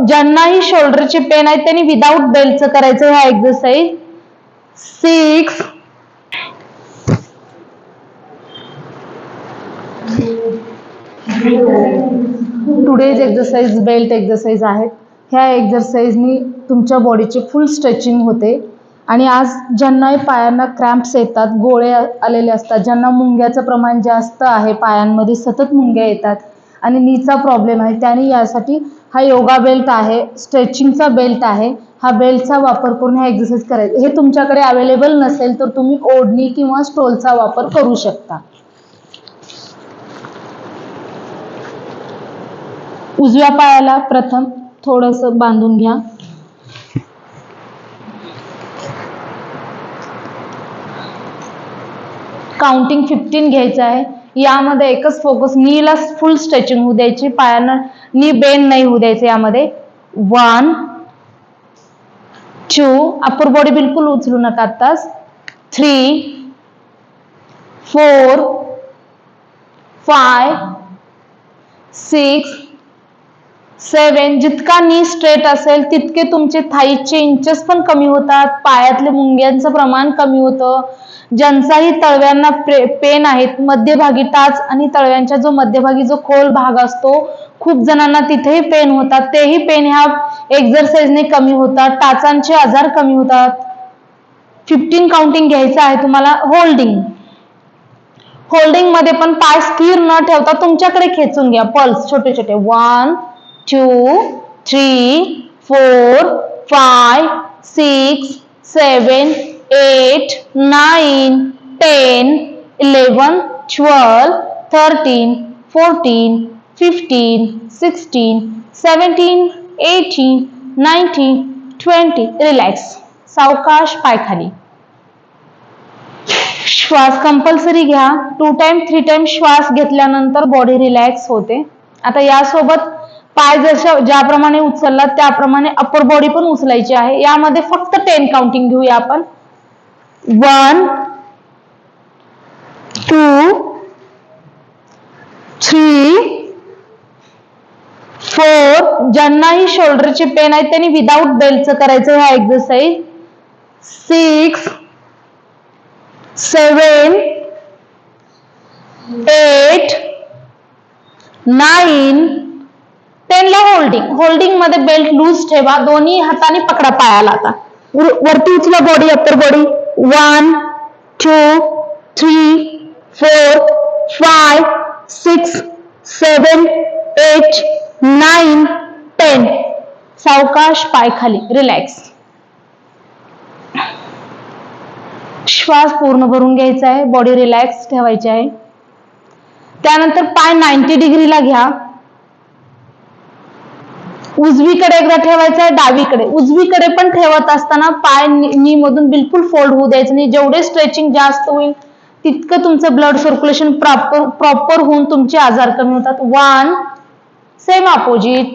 ज्यांनाही शोल्डरचे pen आहेत त्यांनी without बेल्टचं करायचं हा exercise. 6 today's exercise belt exercise आहेत. ह्या एक्सरसाइजनी तुमच्या बॉडीचे फुल स्ट्रेचिंग होते. आणि आज ज्यांना पायांना क्रॅम्प्स येतात, गोळे आलेले असतात, ज्यांना मुंग्याचं प्रमाण जास्त आहे, पायांमध्ये सतत मुंग्या येतात आणि नीचा प्रॉब्लेम आहे, त्यांनी यासाठी हा योगा बेल्ट आहे, स्ट्रेचिंगचा बेल्ट आहे. हा बेल्टचा वापर करून हा एक्सरसाइज करायचा. हे तुमच्याकडे अवेलेबल नसेल तर तुम्ही ओढणी किंवा स्टोलचा वापर करू शकता. उजव्या पायाला प्रथम थोडंसं बांधून घ्या. काउंटिंग 15 घ्यायचं आहे. यामध्ये एकच फोकस, नीला फुल स्ट्रेचिंग होऊ द्यायची, पायांना नी बेंड नाही होऊ द्यायचं. यामध्ये 1 2 अप्पर बॉडी बिलकुल उचलू नका आत्ताच. 3 4 5 6 7. जितका नी स्ट्रेट असेल तितके तुमचे थाईचे इंचेस पण कमी होतात, पायातले मुंग्यांचं प्रमाण कमी होतं. ज्यांचाही तळव्यांना पेन आहेत, मध्यभागी टाच आणि तळव्यांच्या जो मध्यभागी जो खोल भाग असतो, खूप जणांना तिथेही पेन होतात, तेही पेन ह्या एक्सरसाइजने कमी होतात, टाचांचे आजार कमी होतात. 15 काउंटिंग घ्यायचं आहे तुम्हाला. होल्डिंग मध्ये पण पाय स्थिर न ठेवता तुमच्याकडे खेचून घ्या. पल्स छोटे छोटे. 1 2 3 4 5 6 7 8 9 10 11 12 13 14 15 16 17 18 19 20. रिलॅक्स. सावकाश पाय खाली. श्वास कंपल्सरी घ्या. 2 टाइम 3 टाइम श्वास घेतल्यानंतर बॉडी रिलॅक्स होते. आता यासोबत पाय ज्याप्रमाणे उचलला त्याप्रमाणे अप्पर बॉडी पण उचलायची आहे. यामध्ये फक्त 10 काउंटिंग घेऊया आपण. 1 2 3 4. ज्यांनाही शोल्डरचे पेन आहेत त्यांनी विदाऊट बेल्टचं करायचं हा एक्सरसाइज. 6 7 8 9 10 ला होल्डिंग मध्ये बेल्ट लूज ठेवा. दोन्ही हाताने पकडा पायाला. आता वरती उचला बॉडी, अप्पर बॉडी. 1 2 3 4 5 6 7 8 9 10. सावकाश पाय खाली. रिलॅक्स. श्वास पूर्ण भरून घ्यायचा आहे, बॉडी रिलॅक्स ठेवायची आहे. त्यानंतर पाय 90 डिग्रीला घ्या. उजवीकडे एकदा ठेवायचा आहे, डावीकडे. उजवीकडे पण ठेवत असताना पाय नी मधून बिलकुल फोल्ड होऊ द्यायचं नाही. जेवढे स्ट्रेचिंग जास्त होईल तितकं तुमचं ब्लड सर्क्युलेशन प्रॉपर होऊन तुमचे आजार कमी होतात. 1 सेम अपोजिट.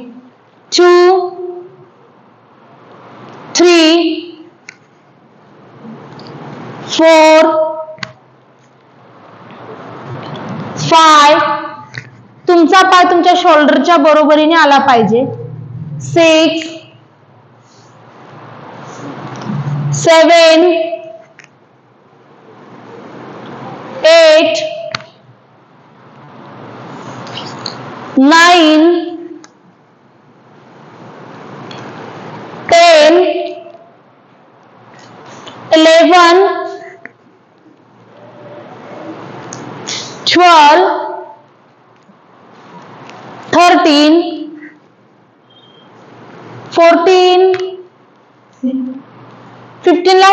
2 3 4 5. तुमचा पाय तुमच्या शोल्डरच्या बरोबरीने आला पाहिजे. 6 7 8 9 10 11 12 13 14 15 ला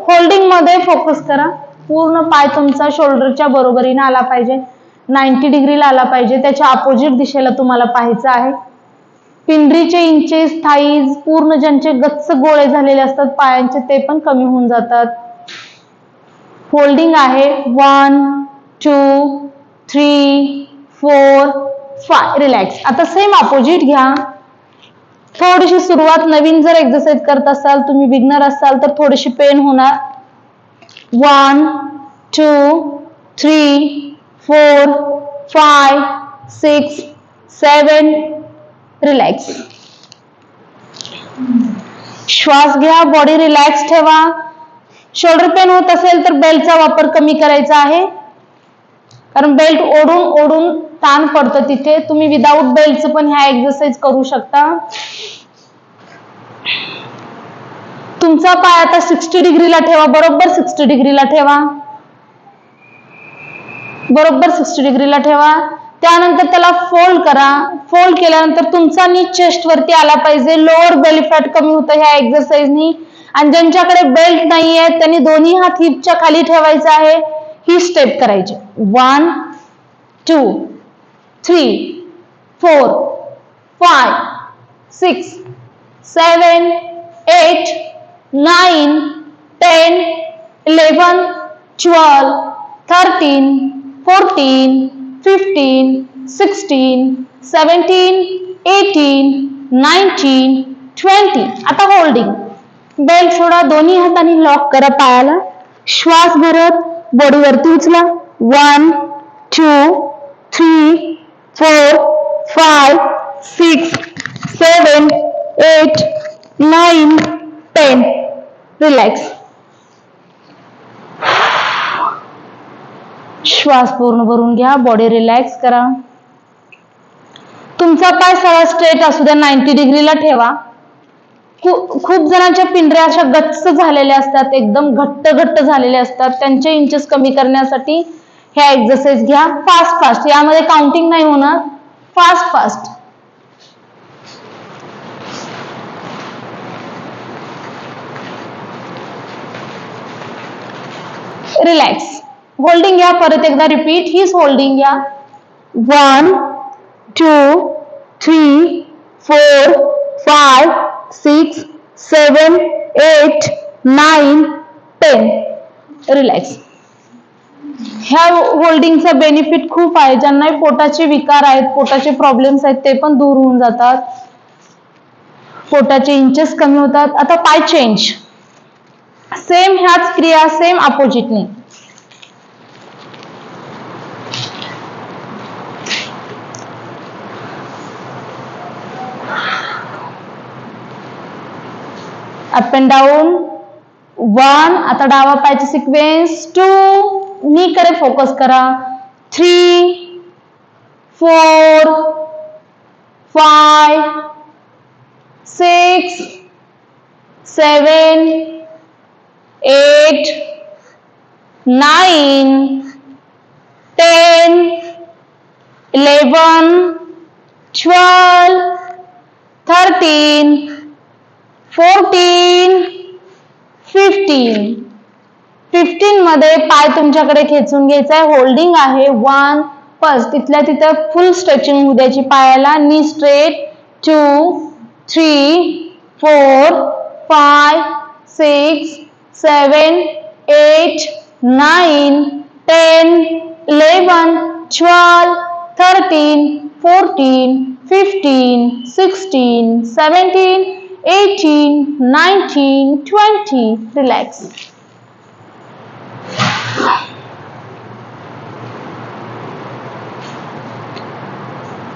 होल्डिंग मध्ये फोकस करा. पूर्ण पाय तुमचा शोल्डरच्या बरोबरीने आला पाहिजे, 90 डिग्रीला आला पाहिजे. त्याच्या अपोजिट दिशेला तुम्हाला पाहायचं आहे. पिंडरीचे इंचेस, थाईज पूर्ण ज्यांचे गच्च गोळे झालेले असतात पायांचे ते पण कमी होऊन जातात. होल्डिंग आहे. 1 2 3 4 5. रिलॅक्स. आता सेम अपोजिट घ्या. थोडीशी सुरुवात नवीन जर एक्सरसाइज करत असाल, तुम्ही बिगनर असाल तर थोडीशी पेन होणार. 1 2 3 4 5 6 7. रिलॅक्स. श्वास घ्या, बॉडी रिलॅक्स ठेवा. शोल्डर पेन होत असेल तर बेल्टचा वापर कमी करायचा आहे, कारण बेल्ट ओढून ओढून ताण पडतं तिथे. तुम्ही विदाऊट बेल्टचं पण ह्या एक्सरसाइज करू शकता. तुमचा पाय आता 60 डिग्रीला ठेवा, बरोबर 60 डिग्रीला ठेवा, बरोबर 60 डिग्रीला ठेवा. त्यानंतर त्याला फोल्ड करा. फोल्ड केल्यानंतर तुमचा नी चेस्ट वरती आला पाहिजे. लोअर बेली फॅट कमी होतं ह्या एक्सरसाइजनी. आणि ज्यांच्याकडे बेल्ट नाहीये त्यांनी दोन्ही हात हिपच्या खाली ठेवायचा आहे. ही स्टेप करायची. 1 2 3 4 5 6 7 8 9 10 11 12 13 14 15 16 17 18 19 20. आता होल्डिंग. बेल्ट सोडा, दोन्ही हातांनी लॉक करा पायाला. श्वास भरत बॉडीवरती उचला. 1 2 3 4 5 6 7 8 9 10. रिलॅक्स. श्वास पूर्ण भरून घ्या, बॉडी रिलॅक्स करा. तुमचा पाय सरळ स्ट्रेट असू द्या, 90 डिग्रीला ठेवा. खूप जणांच्या पिंढऱ्या अशा गच्च झालेल्या असतात, एकदम घट्ट घट्ट झालेल्या असतात. त्यांचे इंचेस कमी करण्यासाठी ह्या एक्सरसाइज घ्या. फास्ट फास्ट, यामध्ये काउंटिंग नाही होणार. Fast fast. रिलॅक्स. होल्डिंग घ्या, परत एकदा रिपीट. हीच होल्डिंग घ्या. 1 2 3 4 5 6 7 8 9 10. रिलॅक्स. ह्या होल्डिंगचा बेनिफिट खूप आहे. ज्यांना पोटाचे विकार आहेत, पोटाचे प्रॉब्लेम्स आहेत, ते पण दूर होऊन जातात. पोटाचे इंचेस कमी होतात. आता पाय चेंज. सेम ह्याच क्रिया, सेम अपोजिटने. Up and down. 1. आता डावा पायची सिक्वेन्स. 2. नी कडे फोकस करा. 3 4 5 6 7 8 9 10 11 12 13 14 15. 15 मध्ये पाय तुमच्याकडे खेचून घ्यायचा आहे. होल्डिंग आहे. 1. फर्स्ट तिथल्या तिथं फुल स्ट्रेचिंग होऊ द्यायची पायाला. Knee straight. 2 3 4 5 6 7 8 9 10 11 12 13 14 15 16 17 18 19 20. रिलॅक्स.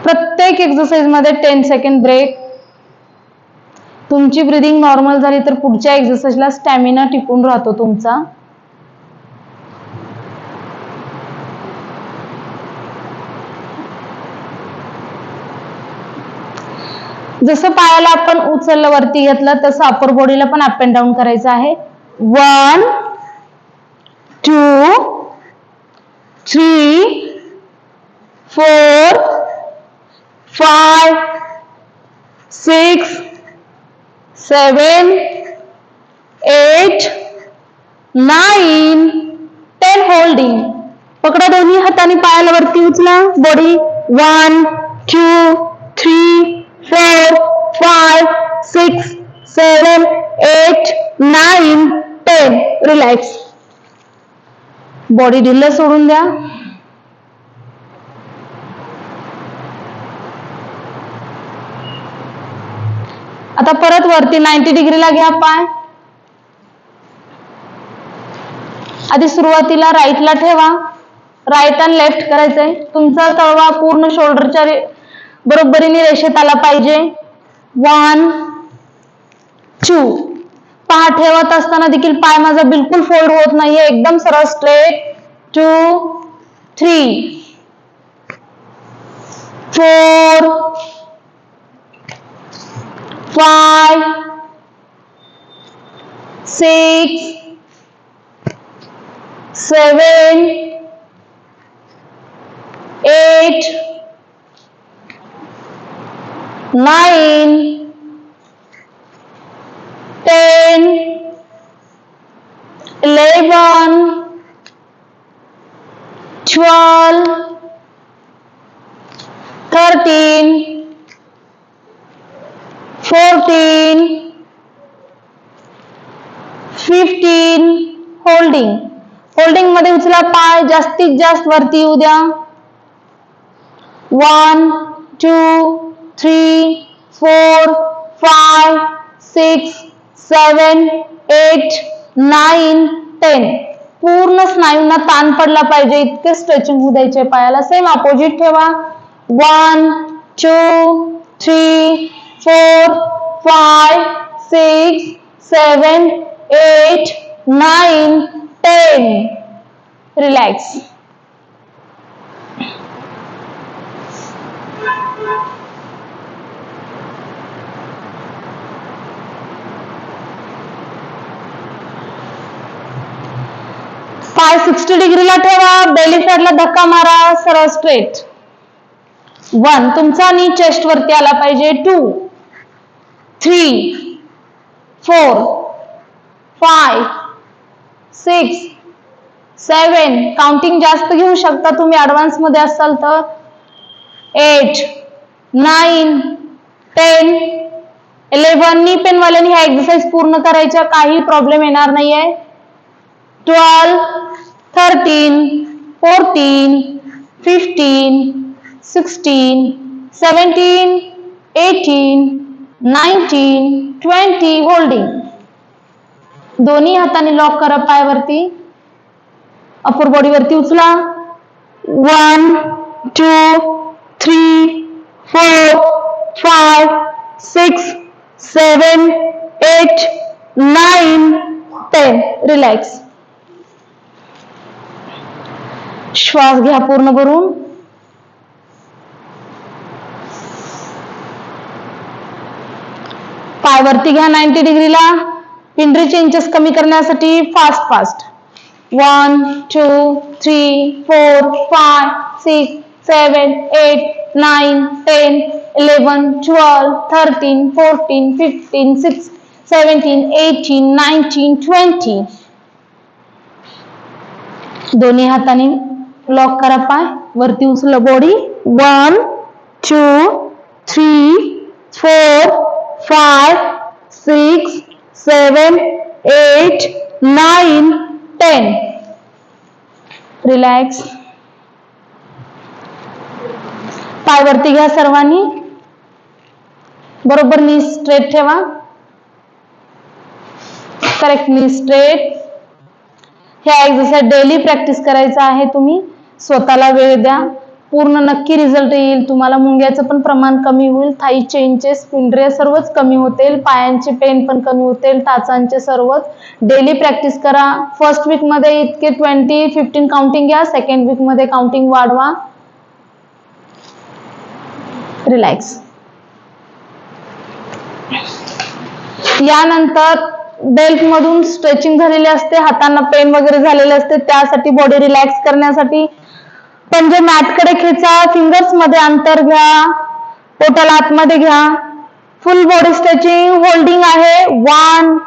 प्रत्येक एक्सरसाइज मध्ये 10 सेकंड ब्रेक. तुमची ब्रीदिंग नॉर्मल झाली तर पुढच्या एक्सरसाइजला स्टॅमिना टिकून राहतो तुमचा. जसं पायाला आपण उचललं वरती घेतलं तसं अपर बॉडीला पण अप अँड डाऊन करायचं आहे. 1 2 3 4 5 6 7 8 9 10. होल्डिंग. पकडा, दोन्ही हाताने पायाला वरती उचला. बॉडी. 1 2 3 4 5 6 7 8 9 10. रिलॅक्स. बॉडी ढिल्ल सोडून द्या. आता परत वरती 90 डिग्रीला घ्या पाय. आधी सुरुवातीला राईटला ठेवा. राईट आणि लेफ्ट करायचंय. तुमचा तळवा पूर्ण शोल्डरच्या बरोबरीने रेषेत आला पाहिजे. 1 2. पहा, ठेवत असताना देखील पाय माझा बिलकुल फोल्ड होत नाहीये, एकदम सरळ स्ट्रेट. 2, 3, 4, 5, 6, 7, 8, 9, 10, 11, 12, 13, 14, 15. होल्डिंग मध्ये उचला पाय, जास्तीत जास्त वरती येऊ द्या. 1, 2, 3, 4, 5, 6, 7, 8, 9, 10. पूर्ण स्नायूंना ताण पडला पाहिजे इतके स्ट्रेचिंग होऊ द्यायचे पायाला. सेम अपोजिट ठेवा. 1, 2, 3, 4, 5, 6, 7, 8, 9, 10. रिलॅक्स. पाय 60 डिग्रीला ठेवा, बेली फ्लॅटला धक्का मारा, सरळ स्ट्रेट. 1. तुमचा नी चेस्ट वरती आला पाहिजे. 2, 3, 4, 5, 6, 7. काउंटिंग जास्त घेऊ शकता तुम्ही ऍडव्हान्स मध्ये असाल तर. 8, 9, 10, 11. नी पेन वाल्यांनी ह्या एक्सरसाइज पूर्ण करायच्या, काही प्रॉब्लेम येणार नाहीये. 12, 13, 14, 15, 16, 17, 18, 19, 20. होल्डिंग. दोन्ही हाताने लॉक करा पायावरती, अपर बॉडीवरती उचला. 1, 2, 3, 4, 5, 6, 7, 8, 9, 10. रिलॅक्स. श्वास घ्या पूर्ण भरून. पाय वरती घ्या 90 डिग्रीला. पिंडरीचे इंचेस कमी करण्यासाठी फास्ट. 1, 2, 3, 4, 5, 6, 7, 8, 9, 10, 11, 12, 13, 14, 15, 16, 17, 18, 19, 20. दोन्ही हाताने लॉक करा पाय, वरती उचला बॉडी. 1, 2, 3, 4, 5, 6, 7, 8, 9, 10. रिलॅक्स. पाय वरती घ्या सर्वांनी, बरोबर नी स्ट्रेट ठेवा. Correct knee straight. ह्या एक्सरसाइज डेली प्रॅक्टिस करायचं आहे तुम्ही. स्वतःला वेळ द्या, पूर्ण नक्की रिझल्ट येईल तुम्हाला. मुंग्याचं पण प्रमाण कमी होईल, थाईचे इंचेस, पिंढरे सर्वच कमी होतील, पायांचे पेन पण कमी होतील, टाचांचे सर्वच. डेली प्रॅक्टिस करा. फर्स्ट वीक मध्ये इतके 20-15 काउंटिंग घ्या, सेकंड वीक मध्ये काउंटिंग वाढवा. रिलॅक्स. यानंतर बेल्ट मधून स्ट्रेचिंग झालेली असते, हातांना पेन वगैरे झालेले असते, त्यासाठी बॉडी रिलॅक्स करण्यासाठी पंजे मॅटकडे खेचा, फिंगर्स मध्ये अंतर घ्या, पोटाला आतमध्ये घ्या. फुल बॉडी स्ट्रेचिंग. होल्डिंग आहे. 1,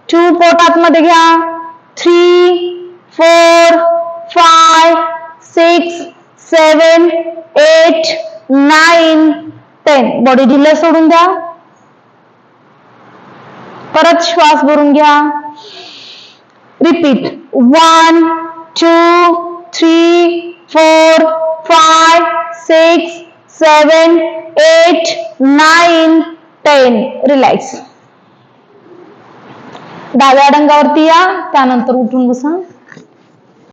2, पोट आतमध्ये घ्या. 3, 4, 5, 6, 7, 8, 9, 10. बॉडी ढिलं सोडून द्या. परत श्वास भरून घ्या. रिपीट. 1, 2, 3, 4, 5, 6, 7, 8, 9, 10. रिलॅक्स. डाव्या अडंगावरती या, त्यानंतर उठून बसा.